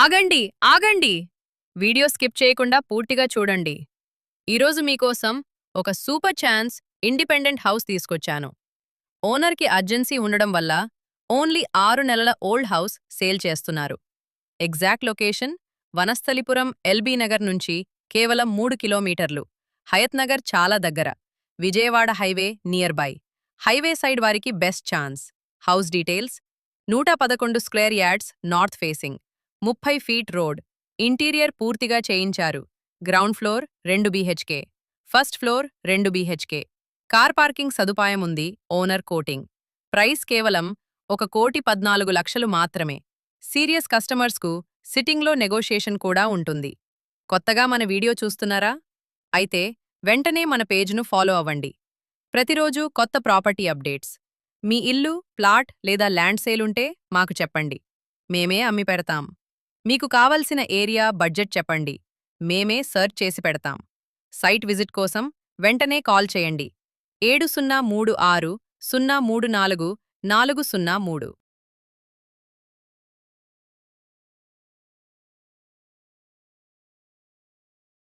ఆగండి ఆగండి video skip చేయకుండా పూర్తిగా చూడండి. ఈరోజు మీకోసం ఒక సూపర్ ఛాన్స్ ఇండిపెండెంట్ హౌస్ తీసుకొచ్చాను. ఓనర్కి అర్జెన్సీ ఉండడం వల్ల ఓన్లీ 6 నెలల ఓల్డ్ హౌస్ సేల్ చేస్తున్నారు. Exact location Vanasthalipuram LB Nagar నుంచి కేవలం 3 కిలోమీటర్లు. హయత్ నగర్ చాలా దగ్గర. Vijayawada highway near by. Highway side వారికి best chance. House details 111 square yards north facing, 30 feet road, interior పూర్తిగా చేయించారు. Ground floor 2 BHK, first floor 2 BHK. Car parking సదుపాయం ఉంది. Owner coating. ప్రైస్ కేవలం 1,14,00,000 మాత్రమే. సీరియస్ కస్టమర్స్కు సిట్టింగ్లో నెగోషియేషన్ కూడా ఉంటుంది. కొత్తగా మన వీడియో చూస్తున్నారా? అయితే వెంటనే మన పేజ్ను ఫాలో అవ్వండి. ప్రతిరోజు కొత్త ప్రాపర్టీ అప్డేట్స్. మీ ఇల్లు, ప్లాట్ లేదా ల్యాండ్ సేల్ ఉంటే మాకు చెప్పండి. మేమే అమ్మి పెడతాం. మీకు కావలసిన ఏరియా, బడ్జెట్ చెప్పండి. మేమే సర్చ్ చేసి పెడతాం. సైట్ విజిట్ కోసం వెంటనే కాల్ చేయండి. 7036 034 403.